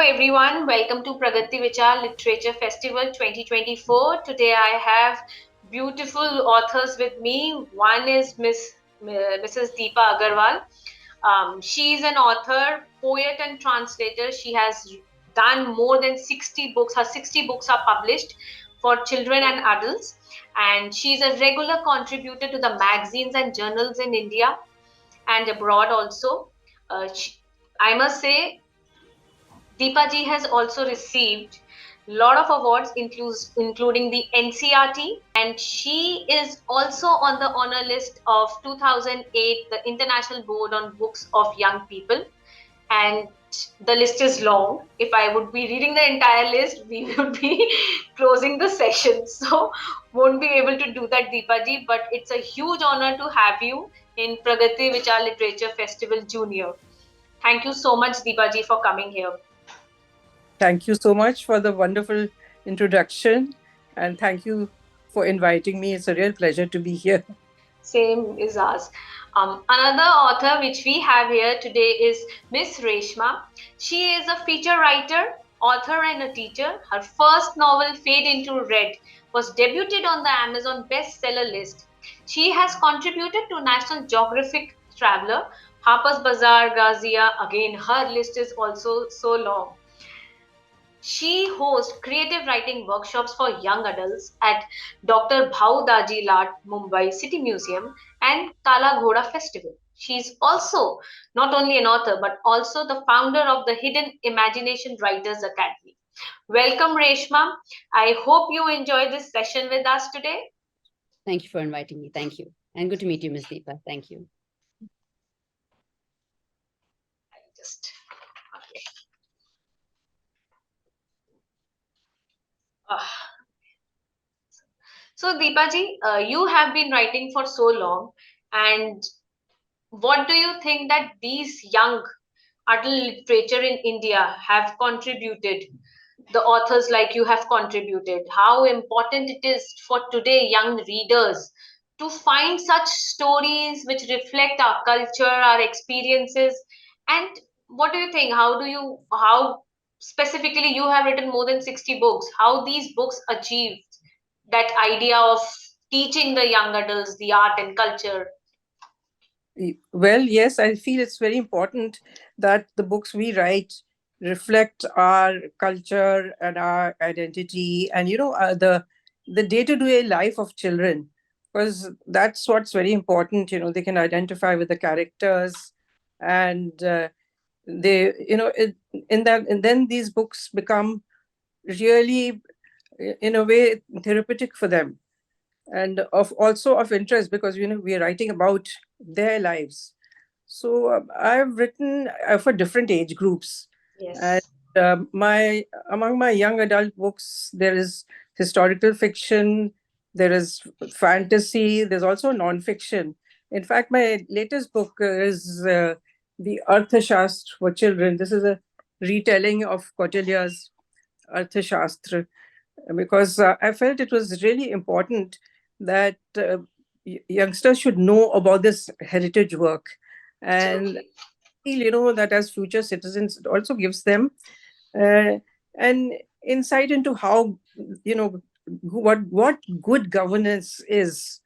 everyone, welcome to Pragati Vichar Literature Festival 2024. Today I have beautiful authors with me. One is Mrs. Deepa Agarwal. She is an author, poet, and translator. She has done more than 60 books. Her 60 books are published for children and adults, and she is a regular contributor to the magazines and journals in India and abroad also. I must say, Deepa ji has also received a lot of awards, including the NCRT, and she is also on the honor list of 2008, the International Board on Books of Young People. And the list is long. If I would be reading the entire list, we would be closing the session. So, won't be able to do that, Deepa ji. But it's a huge honor to have you in Pragati Vichar Literature Festival Junior. Thank you so much, Deepa ji, for coming here. Thank you so much for the wonderful introduction, and thank you for inviting me. It's a real pleasure to be here. Same is ours. Another author which we have here today is Miss Reshma. She is a feature writer, author, and a teacher. Her first novel, Fade into Red, was debuted on the Amazon bestseller list. She has contributed to National Geographic Traveler, Harper's Bazaar, Gazia. Again, her list is also so long. She hosts creative writing workshops for young adults at Dr. Bhau Daji Lat Mumbai City Museum and Kala Ghoda Festival. She is also not only an author but also the founder of the Hidden Imagination Writers Academy. Welcome, Reshma. I hope you enjoy this session with us today. Thank you for inviting me. Thank you. And good to meet you, Ms. Deepa. Thank you. Just okay. So, Deepaji, you have been writing for so long, and what do you think that these young adult literature in India have contributed? The authors like you have contributed. How important it is for today young readers to find such stories which reflect our culture, our experiences, and what do you think? How specifically you have written more than 60 books? How these books achieved that idea of teaching the young adults the art and culture? Well, yes, I feel it's very important that the books we write reflect our culture and our identity, and the day-to-day life of children, because that's what's very important. They can identify with the characters, and they in that, and then these books become really, in a way, therapeutic for them, and also of interest, because we are writing about their lives. So I've written for different age groups, and Yes. my among my young adult books there is historical fiction, there is fantasy, there's also non-fiction. In fact, my latest book is the Arthashastra for children. This is a retelling of Kautilya's Arthashastra, because I felt it was really important that youngsters should know about this heritage work, and Absolutely. feel that as future citizens it also gives them uh, an insight into how, what good governance is,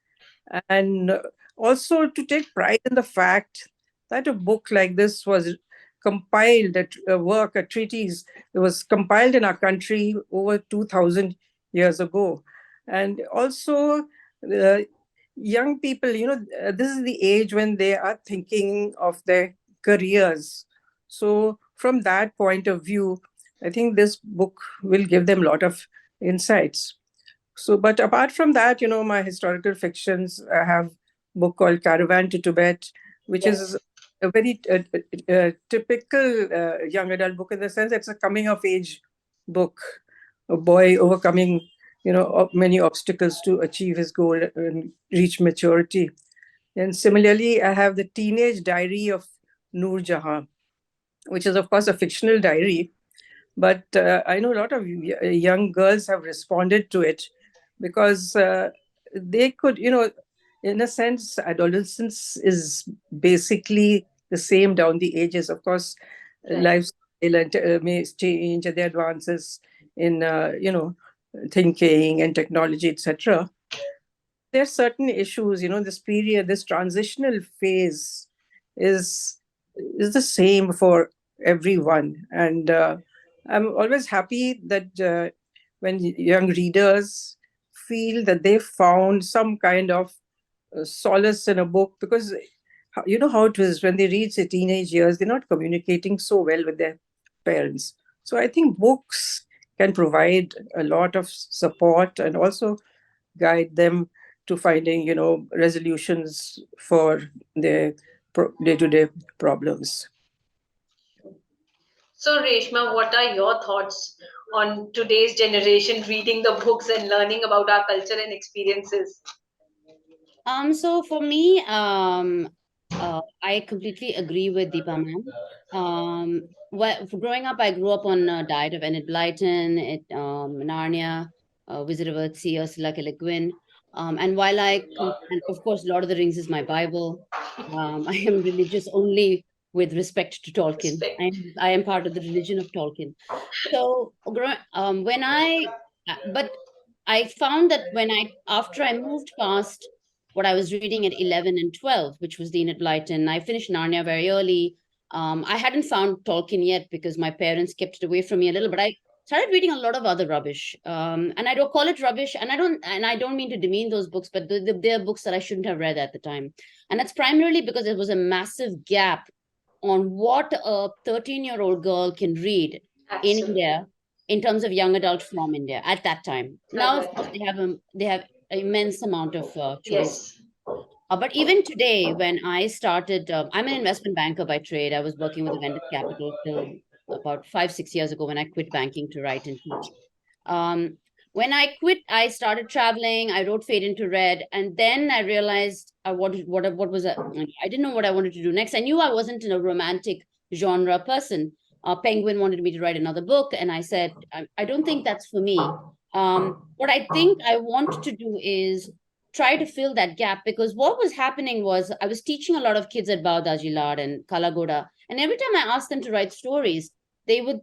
and also to take pride in the fact that a book like this was compiled, a work, a treatise, it was compiled in our country over 2000 years ago. And also, uh, young people, this is the age when they are thinking of their careers. So from that point of view, I think this book will give them a lot of insights. So, but apart from that, my historical fictions, I have a book called Caravan to Tibet, which is Yes. a very typical young adult book, in the sense it's a coming of age book, a boy overcoming, many obstacles to achieve his goal and reach maturity. And similarly, I have the Teenage Diary of Noor Jahan, which is, of course, a fictional diary, but I know a lot of young girls have responded to it, because they could, in a sense, adolescence is basically the same down the ages. Of course, Right. life's and may change, and the advances in thinking and technology, etc. There are certain issues. This period, this transitional phase, is the same for everyone, and I'm always happy that when young readers feel that they found some kind of solace in a book, because you know how it is when they reach the teenage years, they're not communicating so well with their parents. So I think books can provide a lot of support and also guide them to finding resolutions for their day-to-day problems. So, Reshma, what are your thoughts on today's generation reading the books and learning about our culture and experiences? So for me, I completely agree with Deepa ma'am. Growing up, I grew up on a diet of Enid Blyton, Narnia, Wizard of Earthsea, Ursula K. Le Guin. And and of course, Lord of the Rings is my Bible. I am religious only with respect to Tolkien. Respect. I am part of the religion of Tolkien. So, when but I found that after I moved past what I was reading at 11 and 12, which was the Enid Blyton, I finished Narnia very early. I hadn't found Tolkien yet because my parents kept it away from me a little, but I started reading a lot of other rubbish. And I don't call it rubbish, and I don't mean to demean those books, but they're books that I shouldn't have read at the time. And that's primarily because there was a massive gap on what a 13-year-old girl can read in Absolutely. India in terms of young adult from India at that time. At Now, of that course, time. they have immense amount of choice. Yes. But even today, when I started, I'm an investment banker by trade. I was working with a vendor capital till about 5, 6 years ago when I quit banking to write and teach. Um, when I quit, I started traveling. I wrote Fade into Red, and then I realized what was I didn't know what I wanted to do next. I knew I wasn't in a romantic genre person. Penguin wanted me to write another book, and I said I don't think that's for me. What I think I want to do is try to fill that gap, because what was happening was I was teaching a lot of kids at Baudajilad and Kalagoda, and every time I asked them to write stories, they would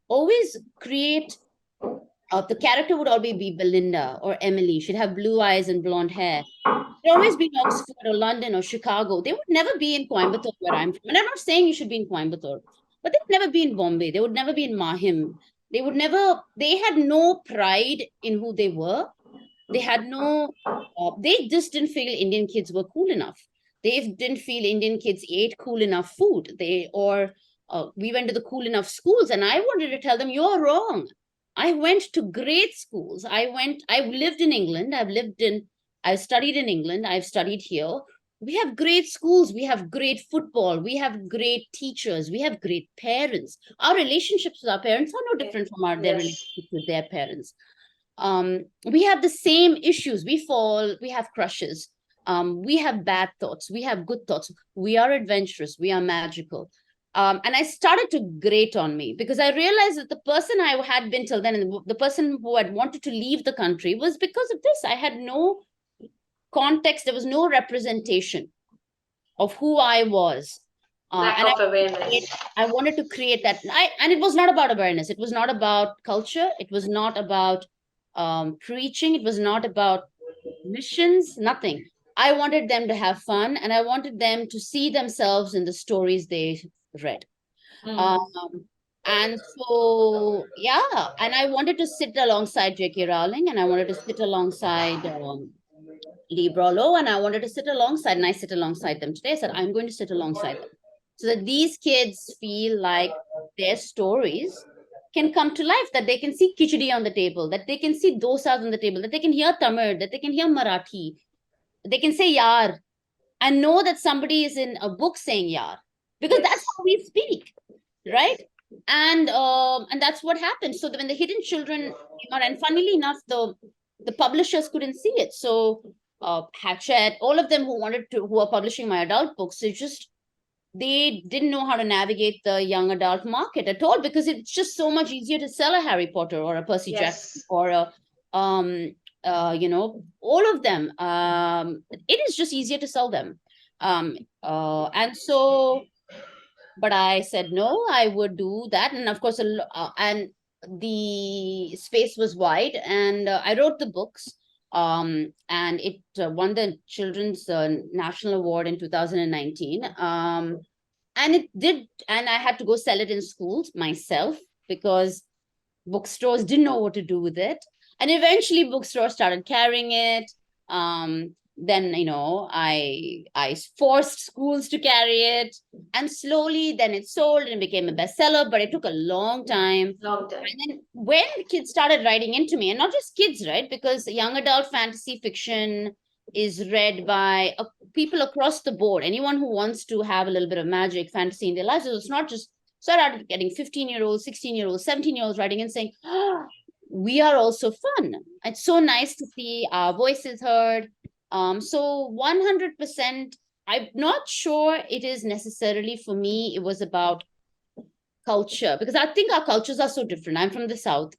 always create the character would always be Belinda or Emily. She'd have blue eyes and blonde hair. They'd always be in Oxford or London or Chicago. They would never be in Coimbatore, where I'm from. And I'm not saying you should be in Coimbatore, but they'd never be in Bombay. They would never be in Mahim. They had no pride in who they were. They had no, they just didn't feel Indian kids were cool enough. They didn't feel Indian kids ate cool enough food. We went to the cool enough schools, and I wanted to tell them, you're wrong. I went to great schools. I've lived in England. I've studied in England. I've studied here. We have great schools. We have great football. We have great teachers. We have great parents. Our relationships with our parents are no different from their Yes. relationships with their parents. We have the same issues. We fall, we have crushes, we have bad thoughts, we have good thoughts, we are adventurous, we are magical. And I started to grate on me, because I realized that the person I had been till then, and the person who had wanted to leave the country, was because of this. I had no context, there was no representation of who I was. Lack And of awareness. I wanted to create that. And it was not about awareness. It was not about culture. It was not about preaching. It was not about missions, nothing. I wanted them to have fun, and I wanted them to see themselves in the stories they read. Hmm. Um, and so, yeah, and I wanted to sit alongside J.K. Rowling, and I wanted to sit alongside Lee Brolo, and I wanted to sit alongside, and I sit alongside them today. I said, I'm going to sit alongside them so that these kids feel like their stories can come to life, that they can see khichdi on the table, that they can see dosas on the table, that they can hear Tamil, that they can hear Marathi, they can say yar, and know that somebody is in a book saying yar, because that's Yes. how we speak, right? And that's what happened. So when the Hidden Children came out, and funnily enough, the publishers couldn't see it. So Hatchet, all of them who are publishing my adult books, they didn't know how to navigate the young adult market at all, because it's just so much easier to sell a Harry Potter or a Percy Jackson Yes. or a all of them. It is just easier to sell them. And so But I said no, I would do that. And of course, and the space was wide, and I wrote the books. And it won the Children's National Award in 2019. And it did, and I had to go sell it in schools myself because bookstores didn't know what to do with it, and eventually bookstores started carrying it. Then I forced schools to carry it, and slowly then it sold and became a bestseller, but it took a long time. Long time. And then when kids started writing into me, and not just kids, right? Because young adult fantasy fiction is read by people across the board. Anyone who wants to have a little bit of magic, fantasy in their lives. So it's not just, so I started getting 15-year-olds, 16-year-olds, 17-year-olds writing and saying, oh, we are also fun. It's so nice to see our voices heard. So 100%, I'm not sure it is necessarily for me, it was about culture, because I think our cultures are so different. I'm from the South.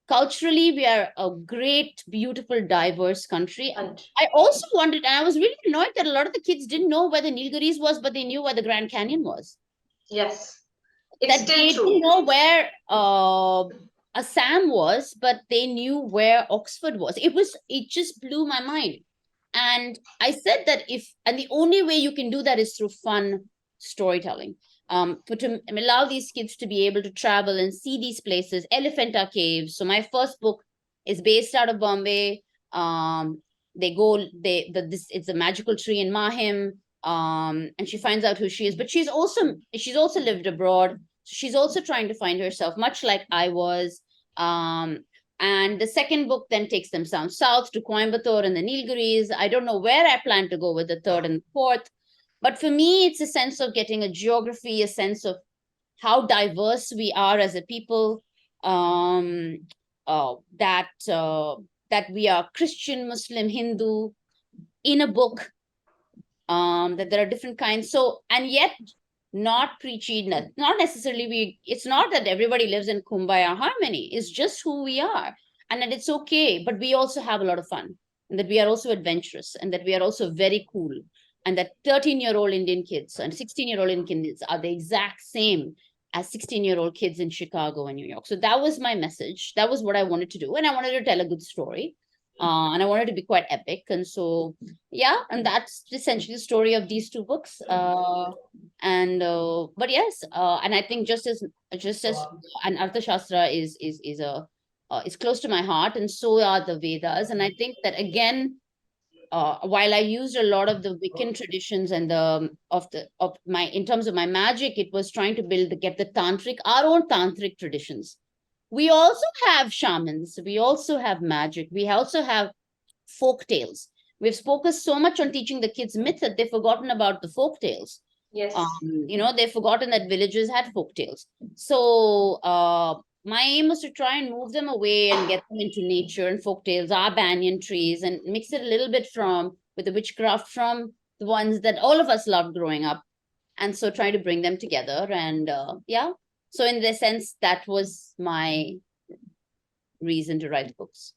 Culturally, we are a great, beautiful, diverse country. And I also wondered, and I was really annoyed that a lot of the kids didn't know where the Nilgiris was, but they knew where the Grand Canyon was. yes, it's That still they true. didn't know where Assam was, but they knew where Oxford was. It just blew my mind. And I said that and the only way you can do that is through fun storytelling. But to allow these kids to be able to travel and see these places, Elephanta Caves. So my first book is based out of Bombay. They go, this it's a magical tree in Mahim. And she finds out who she is, but she's also lived abroad. So she's also trying to find herself, much like I was. And the second book then takes them down south to Coimbatore and the Nilgiris. I don't know where I plan to go with the third and the fourth. But for me, it's a sense of getting a geography, a sense of how diverse we are as a people. That we are Christian, Muslim, Hindu in a book. That there are different kinds. So, and yet not preachy, not necessarily it's not that everybody lives in kumbaya harmony. It's just who we are, and that it's okay, but we also have a lot of fun, and that we are also adventurous, and that we are also very cool, and that 13-year-old Indian kids and 16-year-old Indian kids are the exact same as 16-year-old kids in Chicago and New York. So that was my message. That was what I wanted to do, and I wanted to tell a good story. And I wanted to be quite epic. And so, yeah, and that's essentially the story of these two books. But yes, and I think just as an Arthashastra is close to my heart, and so are the Vedas. And I think that again, while I used a lot of the Wiccan traditions and of my in terms of my magic, it was trying to get the tantric, our own tantric traditions. We also have shamans. We also have magic. We also have folk tales. We've focused so much on teaching the kids myth that they've forgotten about the folk tales. Yes. They've forgotten that villages had folk tales. So my aim was to try and move them away and get them into nature and folk tales, our banyan trees, and mix it a little bit with the witchcraft from the ones that all of us loved growing up. And so try to bring them together. And yeah, so in the sense, that was my reason to write books.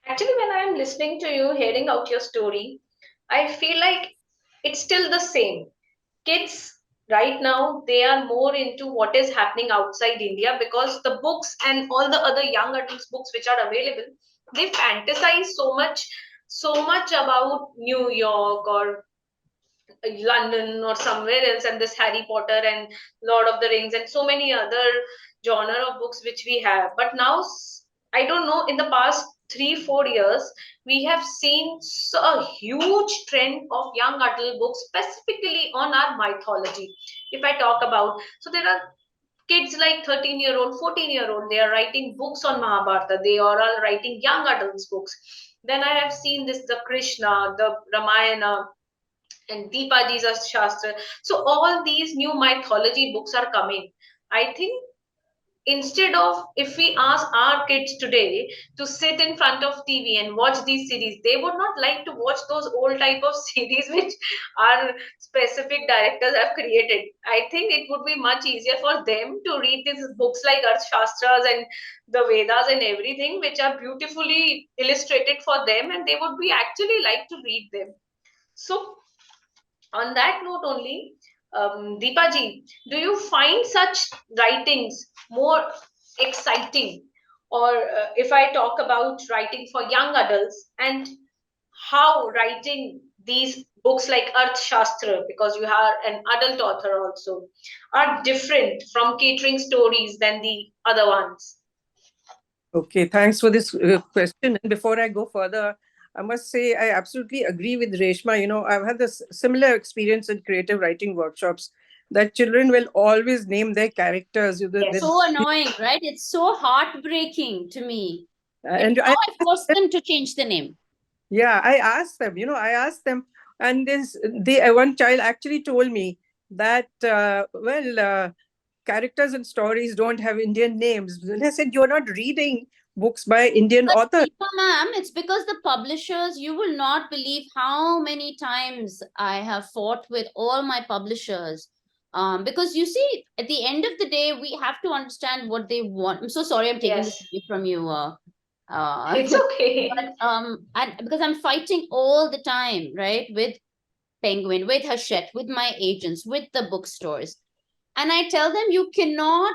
Actually, when I'm listening to you, hearing out your story, I feel like it's still the same. Kids right now, they are more into what is happening outside India because the books and all the other young adults books which are available, they fantasize so much about New York or London or somewhere else, and this Harry Potter and Lord of the Rings and so many other genre of books which we have. But now, I don't know, in the past 3 4 years, we have seen a huge trend of young adult books, specifically on our mythology. If I talk about, so there are kids like 13-year-old, 14-year-old, they are writing books on Mahabharata. They are all writing young adults books. Then I have seen this, the Krishna, the Ramayana, and Deepa Shastra. So all these new mythology books are coming. I think instead of, if we ask our kids today to sit in front of TV and watch these series, they would not like to watch those old type of series which our specific directors have created. I think it would be much easier for them to read these books like Shastras and the Vedas and everything, which are beautifully illustrated for them, and they would be actually like to read them. So on that note only, Deepa ji, do you find such writings more exciting? Or if I talk about writing for young adults, and how writing these books like Arth Shastra, because you are an adult author also, are different from catering stories than the other ones? Okay, thanks for this question. And before I go further, I must say I absolutely agree with Reshma. I've had this similar experience in creative writing workshops that children will always name their characters. So annoying, right? It's so heartbreaking to me. It's And now I forced them to change the name. yeah, I asked them, and one child actually told me that, characters and stories don't have Indian names. And I said, you're not reading books by Indian But authors. Deepa ma'am, it's because the publishers, you will not believe how many times I have fought with all my publishers. Because you see, at the end of the day, we have to understand what they want. I'm so sorry I'm taking this Yes, away from you. it's But okay. and because I'm fighting all the time, right? With Penguin, with Hachette, with my agents, with the bookstores. And I tell them you cannot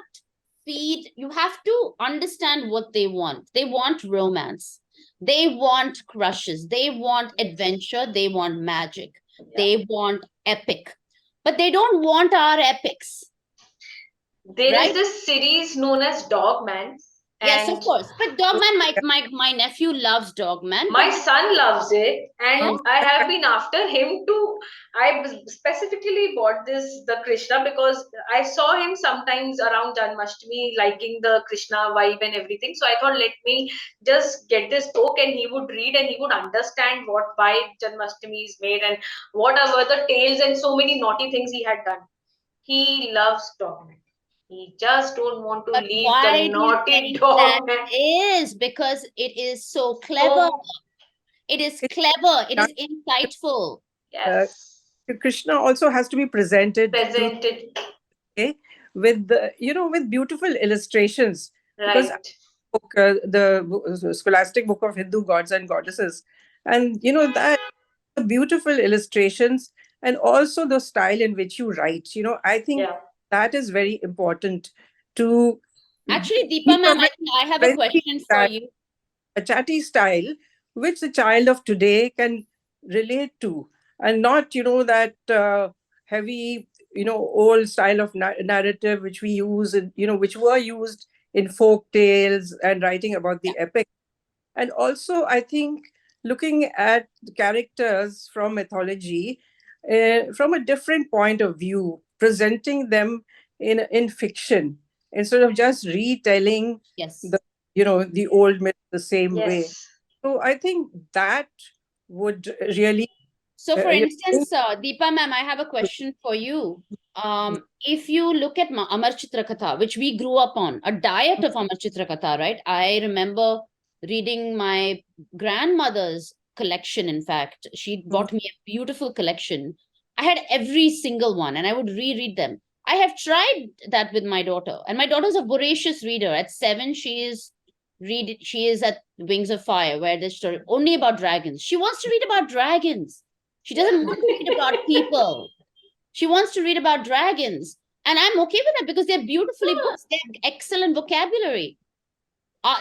you have to understand what they want. They want romance, they want crushes, they want adventure, they want magic, Yeah. they want epic, but they don't want our epics, There is right? this series known as Dogman, Yes, of and course. But Dogman, my nephew loves Dogman, but my son loves it, and oh, I have been after him to. I specifically bought the Krishna, because I saw him sometimes around Janmashtami liking the Krishna vibe and everything. So I thought, let me just get this book, and he would read and he would understand what vibe Janmashtami is made and what are the tales and so many naughty things he had done. He loves Dogman. He just don't want to but leave the why do you naughty think that Dogman. is? Because it is so clever. So It is clever. It is insightful. uh, yes, Krishna also has to be presented to presented okay, with with beautiful illustrations, because right. Scholastic Book of Hindu Gods and Goddesses, and that the beautiful illustrations, and also the style in which you write. I think Yeah. that is very important to Actually, Deepa keep a ma'am, I very think I have a friendly question for style, you. a chatty style, which the child of today can relate to, and not that heavy old style of narrative which we use in, which were used in folk tales and writing about Yeah. the epic. And also, I think looking at the characters from mythology from a different point of view, presenting them in fiction instead of just retelling the Yes. the old myth the same way. Yes. So I think that would really So, for bring instance, Deepa ma'am, I have a question for you. If you look at Amar Chitra Katha, which we grew up on, a diet of Amar Chitra Katha, right? I remember reading my grandmother's collection. In fact, she bought me a beautiful collection. I had every single one, and I would reread them. I have tried that with my daughter, and my daughter's a voracious reader. At 7, she is at Wings of Fire, where there's story only about dragons. She wants to read about dragons. She Yeah. doesn't want to read about people. She wants to read about dragons. And I'm okay with that because they're beautifully books. They have excellent vocabulary.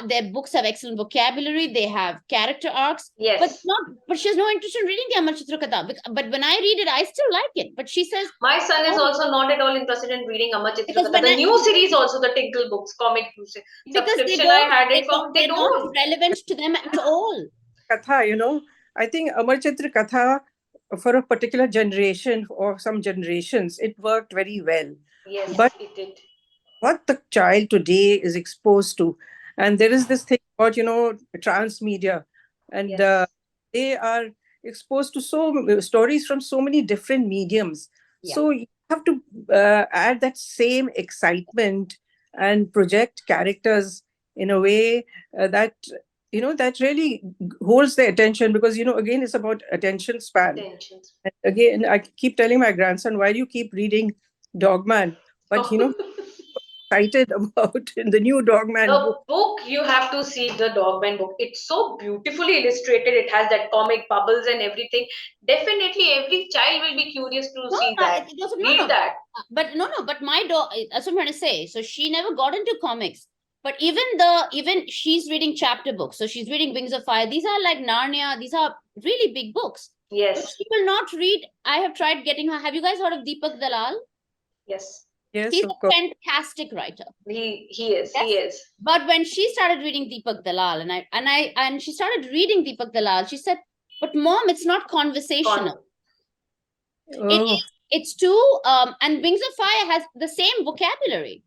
Their books have excellent vocabulary. They have character arcs. But Yes. not. But she has no interest in reading the Amar Chitra Katha. But when I read it, I still like it. But she says, My son is oh, also not at all interested in reading Amar Chitra because Katha. when The I new series also, the Tinkle books, comic because they subscription I don't had they it don't from, they they're not don't. relevant to them at all. katha. I think Amar Chitra Katha, for a particular generation or some generations, it worked very well. Yeah. Yes, But it did. what the child today is exposed to, and there is this thing about transmedia, and Yes. they are exposed to stories from so many different mediums. Yeah. So you have to add that same excitement and project characters in a way that that really holds their attention, because again, it's about attention span. Attentions. And again, I keep telling my grandson, why do you keep reading Dogman? But excited about in the new Dogman The book. book, you have to see the Dogman book. It's so beautifully illustrated. It has that comic bubbles and everything. Definitely, every child will be curious to No, see that. it was no, Read no. that. But no. But my dog. That's what I'm trying to say. So she never got into comics. But even she's reading chapter books. So she's reading Wings of Fire. These are like Narnia. These are really big books. But Yes, she will not read. I have tried getting her. Have you guys heard of Deepak Dalal? yes. Yes, He's of a course. fantastic writer. He is. Yes. He is. But when she started reading Deepak Dalal, and she started reading Deepak Dalal, she said, "But mom, it's not conversational. Con. It Oh, is. It's too. And Wings of Fire has the same vocabulary.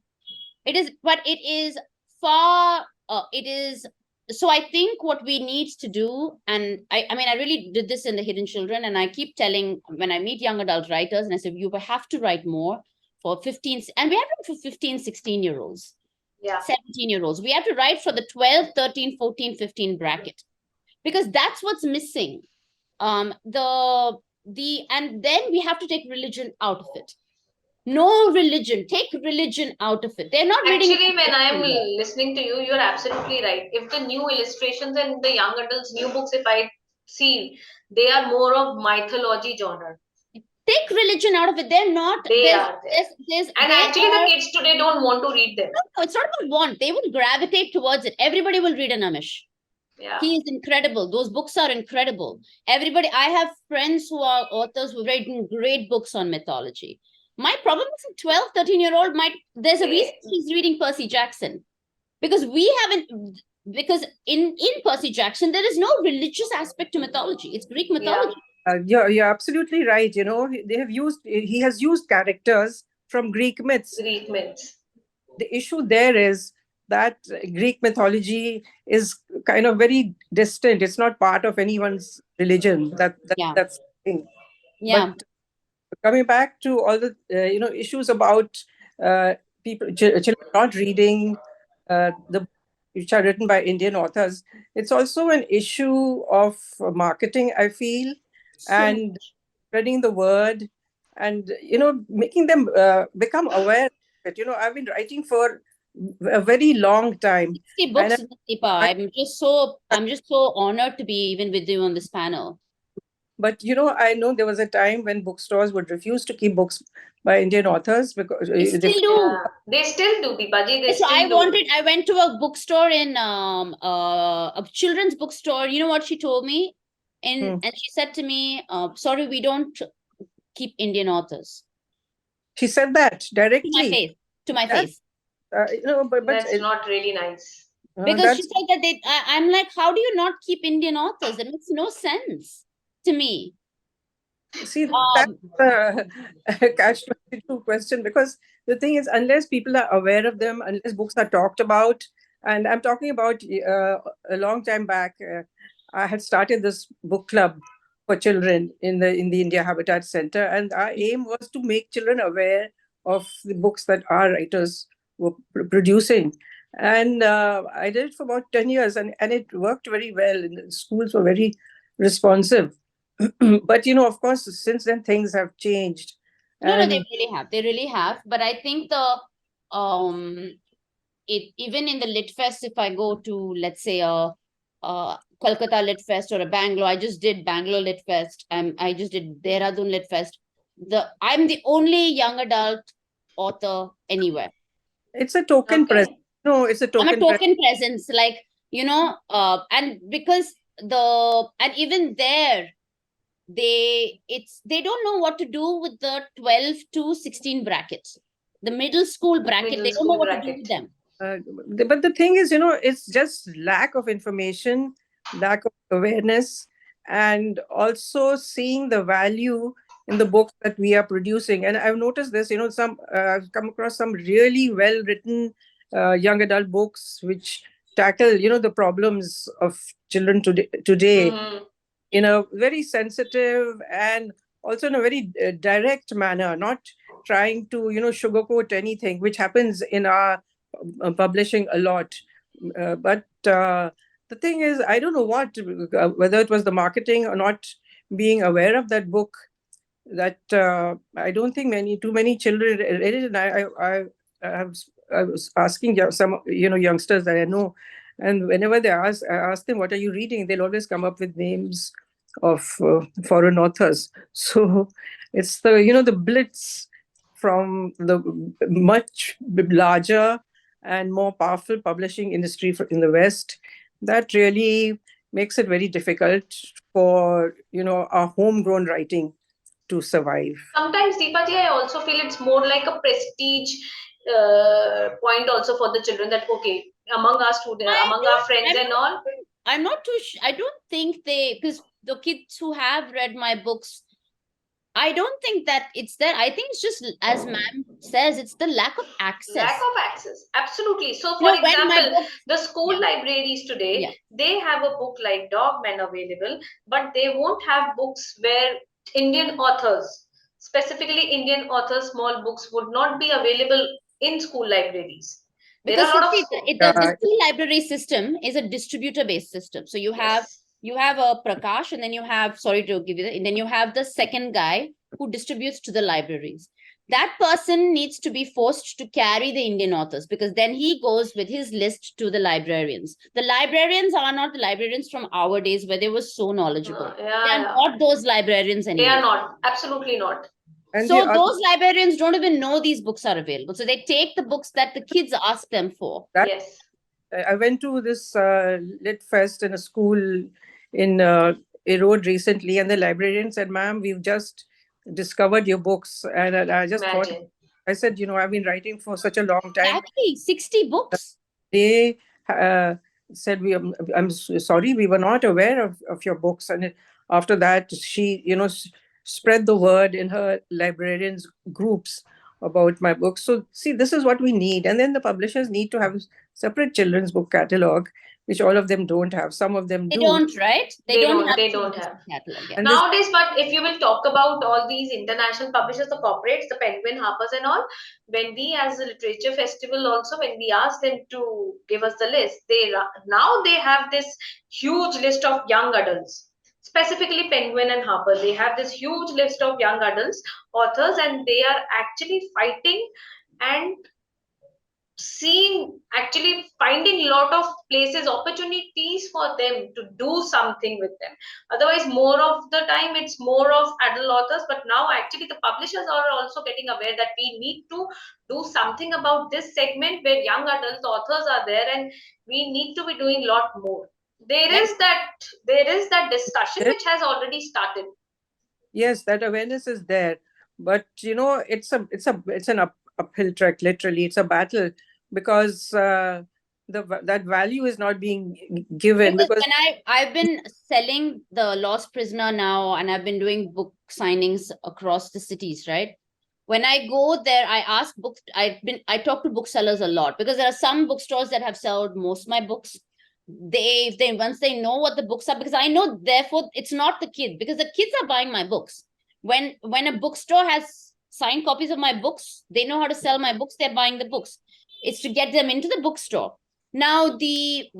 It is, but it is far. It is. So I think what we need to do, and I mean, I really did this in the Hidden Children, and I keep telling when I meet young adult writers, and I said, you have to write more for 15, and we have to for 15, 16 year olds. Yeah. 17-year-olds. We have to write for the 12, 13, 14, 15 bracket because that's what's missing. And then we have to take religion out of it. No religion. Take religion out of it. They're not reading Actually, when I am anymore. listening to you, you're absolutely right. If the new illustrations and the young adults' new books, if I see, they are more of mythology genre. Take religion out of it. They're not. They are there. And They actually, the are. kids today don't want to read them. No, it's not about want. They will gravitate towards it. Everybody will read an Amish. Yeah. He is incredible. Those books are incredible. Everybody, I have friends who are authors who've written great books on mythology. My problem is a 12, 13-year-old might, there's a reason he's reading Percy Jackson. Because because in Percy Jackson, there is no religious aspect to mythology. It's Greek mythology. you're absolutely right. He has used characters from Greek myths. Greek myths. The issue there is that Greek mythology is kind of very distant. It's not part of anyone's religion. Yeah. That's the thing. Yeah. But coming back to all the issues about children not reading the which are written by Indian authors, it's also an issue of marketing, I feel, So and spreading the word, and making them become aware of it. I've been writing for a very long time, 60 and books, Deepa. I'm just so honored to be even with you on this panel. but I know there was a time when bookstores would refuse to keep books by Indian authors because They they still Yeah. do. They still do, Deepaji. They So still do. I went to a bookstore in a children's bookstore. You know what she told me? Hmm. And she said to me, sorry, we don't keep Indian authors. She said that To my directly. face. To my That face. but That's not really nice. Because she that's said that I'm like, how do you not keep Indian authors? That makes no sense to me. see that's Um, a catch 22 question, because the thing is, unless people are aware of them, unless books are talked about, and I'm talking about a long time back, I had started this book club for children in the India Habitat Center, and our aim was to make children aware of the books that our writers were producing. And I did it for about 10 years, and it worked very well, and the schools were very responsive. But of course, since then things have changed, no, they and really have. They really have. But I think the it even in the Lit Fest, if I go to let's say a Kolkata Lit Fest or a Bangalore, I just did Bangalore Lit Fest. I just did Dehradun Lit Fest. I'm the only young adult author anywhere. it's a token presence. Okay. No, it's a I'm a token presence. token presence, like and because and even there they don't know what to do with the 12 to 16 brackets, the middle school bracket. Middle They don't know school what to do with bracket. them. But the thing is, it's just lack of information, lack of awareness, and also seeing the value in the books that we are producing. And I've noticed this, I've come across some really well written young adult books which tackle, the problems of children today Mm-hmm. in a very sensitive and also in a very direct manner, not trying to sugarcoat anything, which happens in our publishing a lot. But the thing is, I don't know whether it was the marketing or not being aware of that book, that I don't think too many children read it. And I have I was asking some youngsters that I know, and whenever I ask them, "What are you reading?" They'll always come up with names of foreign authors. So it's the the blitz from the much larger and more powerful publishing industry in the West that really makes it very difficult for our homegrown writing to survive. Sometimes, Deepaji, I also feel it's more like a prestige point also for the children, that okay, among our students, among our friends and all. I'm not too I don't think because the kids who have read my books, I don't think that it's there. I think it's just, as ma'am says, it's the lack of Lack access. of access, absolutely. So You for know, when my example, books, the school yeah, libraries today, yeah, they have a book like Dogman available, but they won't have books where Indian authors, specifically Indian authors, small books would not be available in school libraries. There are because a lot of see, school. the school library system is a distributor-based system. So Yes. you have a Prakash, and then you have, sorry to give you that, and then you have the second guy who distributes to the libraries. That person needs to be forced to carry the Indian authors, because then he goes with his list to the librarians. The librarians are not the librarians from our days where they were so knowledgeable. They Yeah, are yeah. not those librarians They are anymore. not. Absolutely not. And So the those librarians don't even know these books are available. So they take the books that the kids ask them for. that Yes. I went to this lit fest in a school in Erode recently, and the librarian said, "Ma'am, we've just discovered your books," and I just thought, Imagine. I said, I've been writing for such a long time. Exactly, 60 books. They said, I'm sorry, we were not aware of your books." And after that, she spread the word in her librarians groups about my books. So see, this is what we need. And then the publishers need to have separate children's book catalog, which all of them don't have. Some of them They do. don't, right? They They don't don't. have They don't children's have. catalog. Yeah. And this Nowadays, but if you will talk about all these international publishers, the corporates, the Penguin, Harpers, and all, when we as a literature festival also, when we ask them to give us the list, now they have this huge list of young adults. Specifically, Penguin and Harper, they have this huge list of young adults authors, and they are actually fighting and seeing, actually finding a lot of places, opportunities for them to do something with them. Otherwise, more of the time it's more of adult authors, but now actually the publishers are also getting aware that we need to do something about this segment where young adult authors are there, and we need to be doing a lot more. there Let is that there is that discussion Yes, which has already started. yes, that awareness is there, but it's an uphill trek. Literally, it's a battle because that value is not being given Because because when I've been selling the Lost Prisoner now, and I've been doing book signings across the cities, right? When I go there, I ask books. I talk to booksellers a lot, because there are some bookstores that have sold most of my books. They once they know what the books are, because I know, therefore it's not the kid, because the kids are buying my books. When a bookstore has signed copies of my books, they know how to sell my books, they're buying the books. It's to get them into the bookstore. Now,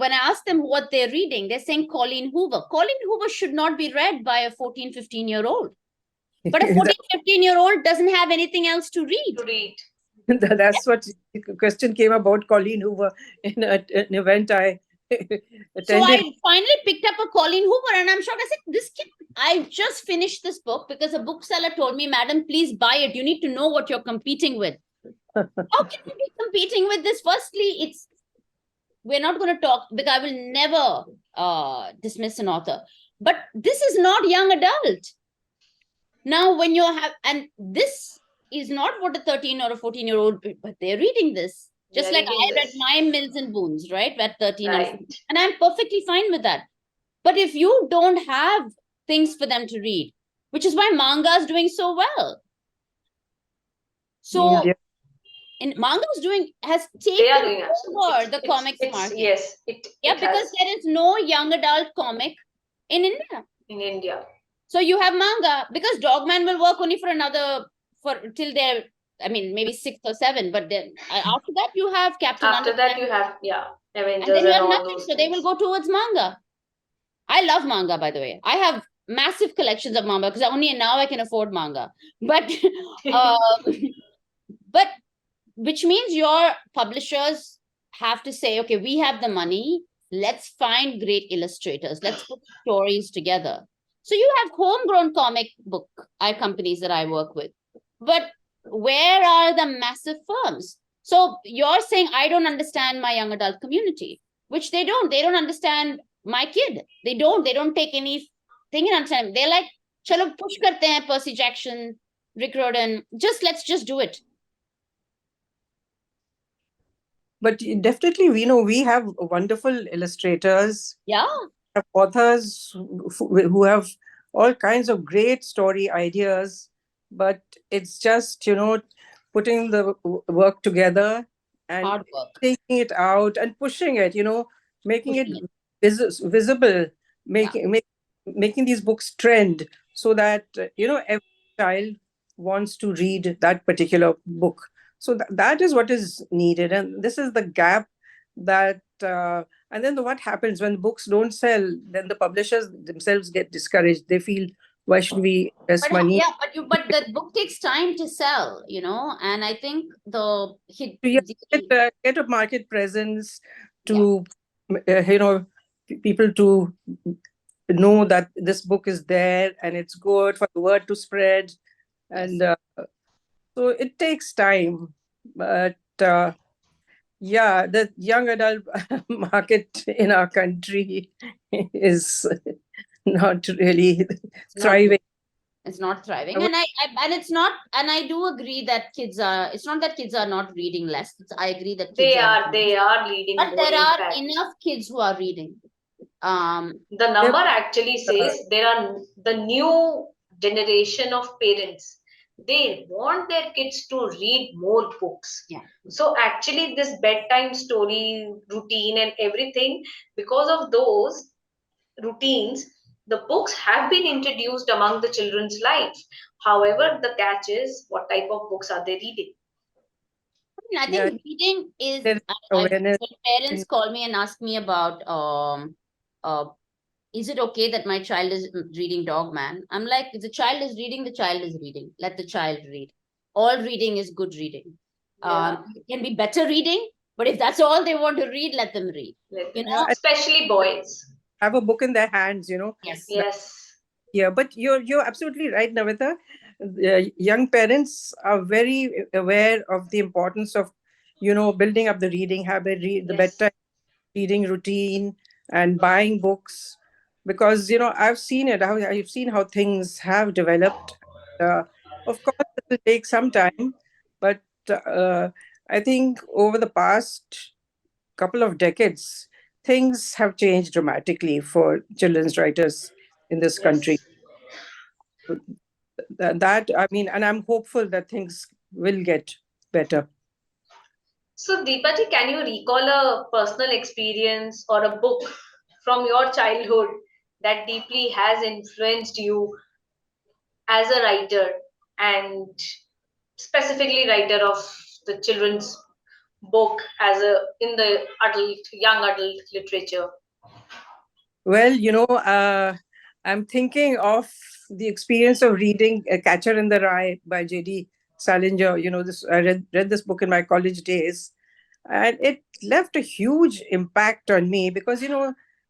when I ask them what they're reading, they're saying Colleen Hoover. Colleen Hoover should not be read by a 14, 15-year-old. But a 14, 15-year-old doesn't have anything else to read. To read. that's what the question came about Colleen Hoover in an event I So attended. I finally picked up a Colleen Hoover, and I'm shocked. I said, this kid, I just finished this book because a bookseller told me, madam, please buy it. You need to know what you're competing with. How can you be competing with this? Firstly, we're not going to talk, because I will never dismiss an author. But this is not young adult. Now, when you have, and this is not what a 13 or a 14-year-old, but they're reading this. Just They're like reading I read this. my Mills and Boons, right? At 13 and 14. Right. And I'm perfectly fine with that. But if you don't have things for them to read, which is why manga is doing so well. So, Yeah. and manga has They are taken doing absolutely. over the comics It's market. yes. Yeah, It because has there is no young adult comic in India. in India. So you have manga, because Dogman will work only for till they're, I mean, maybe 6 or 7, but then after that you have Captain After that, you Underpants, have and Avengers then you and have all nothing. those So they will things. go towards manga. I love manga, by the way. I have massive collections of manga, because only now I can afford manga. But uh, but which means your publishers have to say, okay, we have the money, let's find great illustrators, let's put stories together. So you have homegrown comic book companies that I work with, but where are the massive firms? So you're saying I don't understand my young adult community, which they don't understand my kid. They don't take anything in understanding. They're like, chalo push karte hain, Percy Jackson, Rick Riordan, let's just do it. But definitely, we know we have wonderful illustrators, Yeah, authors who have all kinds of great story ideas, but it's just, putting the work together and hard work, taking it out and pushing it, making it pushing it. visible, Yeah. making these books trend so that, every child wants to read that particular book. So that is what is needed. And this is the gap that and then what happens when books don't sell, then the publishers themselves get discouraged. They feel, why should we invest money? Yeah, but the book takes time to sell, and I think So you get a market presence yeah, to, people to know that this book is there and it's good for the word to spread. yes. And so it takes time. But yeah, the young adult market in our country is not really It's not good. thriving. It's not I thriving, would and it's not. And I do agree that kids are. It's not that kids are not reading less. I agree that kids They are are, reading less, they are leading but more, there in are fact. enough kids who are reading. The say, number actually says there are the new generation of parents. They want their kids to read more books. Yeah. So actually, this bedtime story routine and everything, because of those routines, the books have been introduced among the children's life. However, the catch is, what type of books are they reading? I yeah, think reading is. there is awareness. When parents call me and ask me about uh, is it okay that my child is reading Dog Man? I'm like, if the child is reading, the child is reading. Let the child read. All reading is good reading. Yeah, It can be better reading, but if that's all they want to read, let them read. You know? And especially boys. have a book in their hands, Yes. Yes, Yeah, but you're absolutely right, Navita. Young parents are very aware of the importance of, building up the reading habit, the yes. bedtime reading routine, and buying books, because I've seen it. How I've seen how things have developed. Uh, of course, it will take some time, but uh, I think over the past couple of decades, things have changed dramatically for children's writers in this country. Yes. That, I mean, and I'm hopeful that things will get better. So, Deepaji, can you recall a personal experience or a book from your childhood that deeply has influenced you as a writer and specifically writer of the children's book as a in the adult, young adult literature? Well, I'm thinking of the experience of reading A Catcher in the Rye by J.D. Salinger. This I read this book in my college days, and it left a huge impact on me because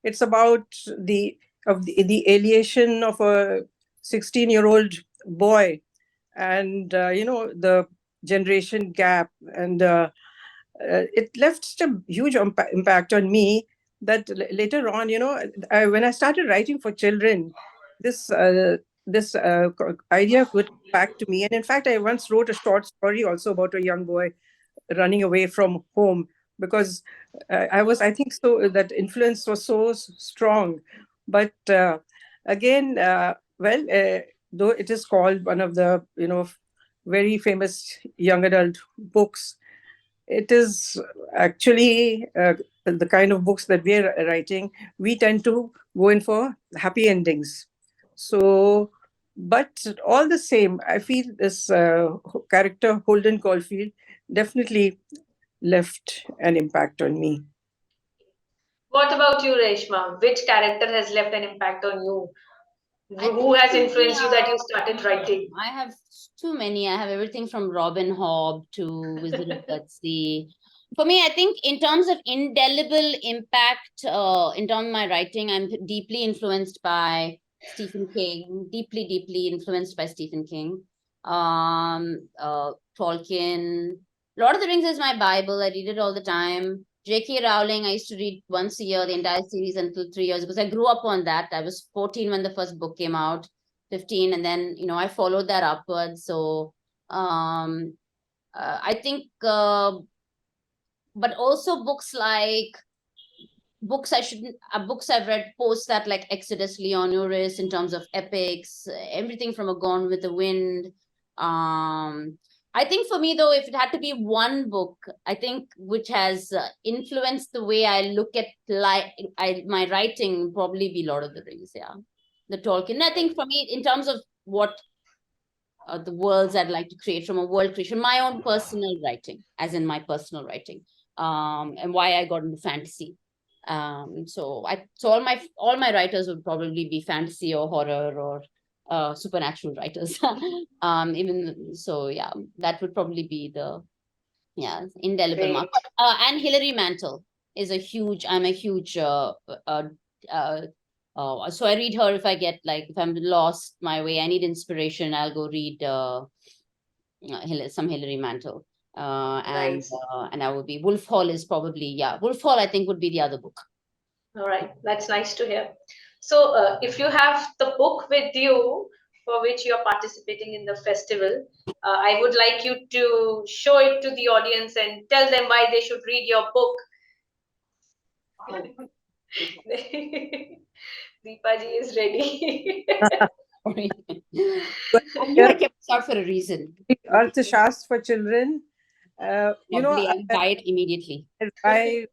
it's about the alienation of a 16-year-old boy, and the generation gap, and it left such a huge impact on me that later on, when I started writing for children, this idea would come back to me. And in fact, I once wrote a short story also about a young boy running away from home, because I think so that influence was so strong. But again, though it is called one of the very famous young adult books, it is actually the kind of books that we are writing. We tend to go in for happy endings. So, but all the same, I feel this character, Holden Caulfield, definitely left an impact on me. What about you, Reshma? Which character has left an impact on you Who has influenced you that you started writing? I have too many. I have everything from Robin Hobb to Wizard of Gutsy. For me, I think in terms of indelible impact, in terms of my writing, I'm deeply influenced by Stephen King. Deeply influenced by Stephen King. Tolkien. Lord of the Rings is my Bible. I read it all the time. J.K. Rowling, I used to read once a year the entire series until 3 years because I grew up on that. I was 14 when the first book came out. 15, and then I followed that upwards. So I think but also books I've read post that, like Exodus, Leon Uris, in terms of epics, everything from A Gone with the Wind. I think for me, though, if it had to be one book, I think which has influenced the way I look at my writing, probably be Lord of the Rings. Yeah, the Tolkien. I think for me, in terms of what the worlds I'd like to create from a world creation, my own personal writing, as in my personal writing, and why I got into fantasy. So all my writers would probably be fantasy or horror or supernatural writers. Even so, yeah, that would probably be the indelible mark. And Hilary Mantel is a huge. I'm a huge. So I read her if I get, like, if I'm lost my way, I need inspiration, I'll go read some Hilary Mantel. Nice. And I would be Wolf Hall is probably, Wolf Hall I think would be the other book. All right, that's nice to hear. So, if you have the book with you for which you are participating in the festival, I would like you to show it to the audience and tell them why they should read your book. Deepa ji is ready. I But knew I kept this out for a reason. Arthashastra for children. Probably I'll buy it immediately. I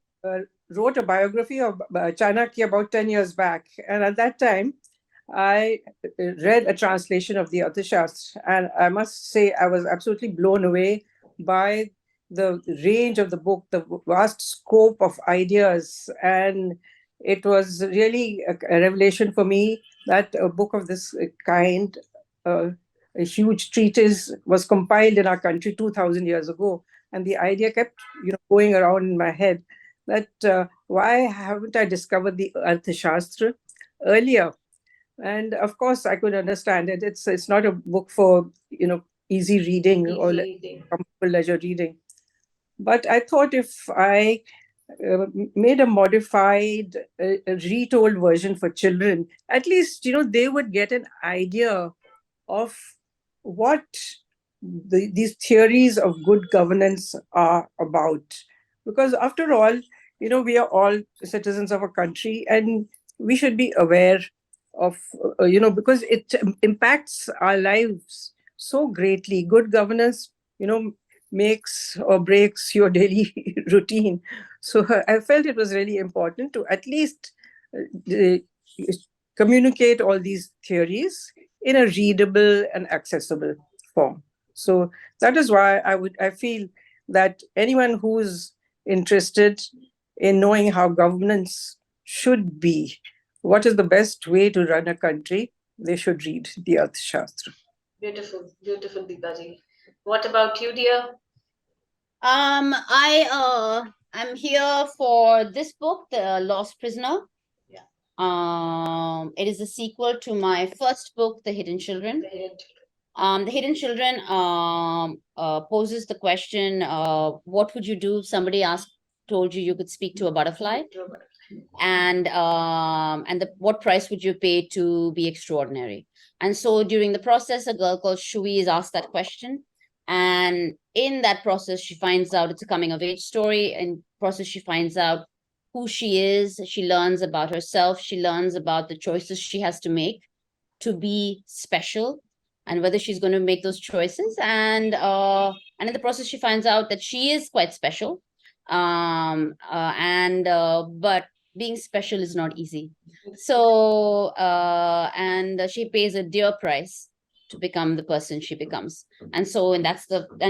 wrote a biography of Chanakya about 10 years back. And at that time, I read a translation of the Arthashastra. And I must say, I was absolutely blown away by the range of the book, the vast scope of ideas. And it was really a revelation for me that a book of this kind, a huge treatise, was compiled in our country 2000 years ago. And the idea kept going around in my head that why haven't I discovered the Arthashastra earlier? And of course, I could understand it. It's not a book for easy reading or comfortable leisure reading. But I thought if I made a modified, retold version for children, at least they would get an idea of what these theories of good governance are about. Because after all, we are all citizens of a country, and we should be aware of, because it impacts our lives so greatly. Good governance, makes or breaks your daily routine. So I felt it was really important to at least uh, communicate all these theories in a readable and accessible form. So that is why I feel that anyone who's interested in knowing how governance should be, what is the best way to run a country, they should read the Arthashastra. Beautiful, beautiful, Deepaji. What about you, dear? I'm here for this book, The Lost Prisoner. It is a sequel to my first book, The Hidden Children. The Hidden Children poses the question, what would you do if somebody told you could speak to a butterfly? And what price would you pay to be extraordinary? And so during the process, a girl called Shui is asked that question. And in that process, she finds out it's a coming of age story. In process, she finds out who she is. She learns about herself. She learns about the choices she has to make to be special, and whether she's going to make those choices. And in the process, she finds out that she is quite special. But being special is not easy. So and she pays a dear price to become the person she becomes. And so, and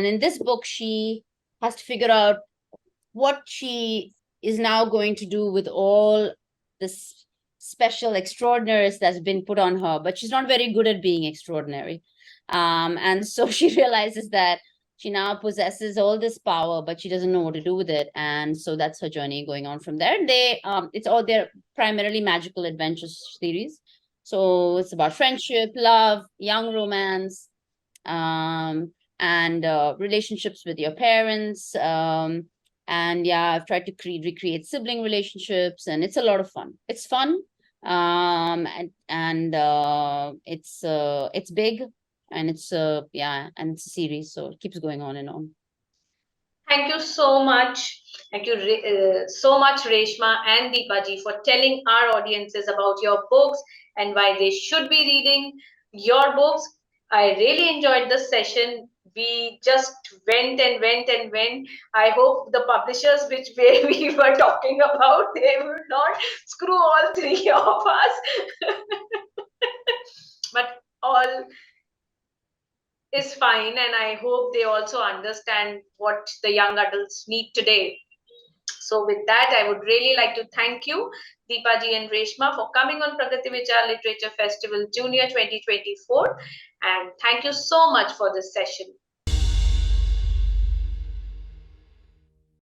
in this book, she has to figure out what she is now going to do with all this special extraordinaries that's been put on her, but she's not very good at being extraordinary. And so she realizes that she now possesses all this power, but she doesn't know what to do with it. And so that's her journey going on from there. It's all their primarily magical adventure series. So it's about friendship, love, young romance, um, and relationships with your parents. And yeah, I've tried to recreate sibling relationships, and it's a lot of fun. It's fun, and it's big, and and it's a series, so it keeps going on and on. Thank you so much. Thank you so much, Reshma and Deepaji, for telling our audiences about your books and why they should be reading your books. I really enjoyed this session. We just went and went and went. I hope the publishers which we were talking about, they will not screw all three of us. But all is fine, and I hope they also understand what the young adults need today. So with that, I would really like to thank you, Deepaji and Reshma, for coming on Pragati Vichar Literature Festival Junior 2024, and thank you so much for this session.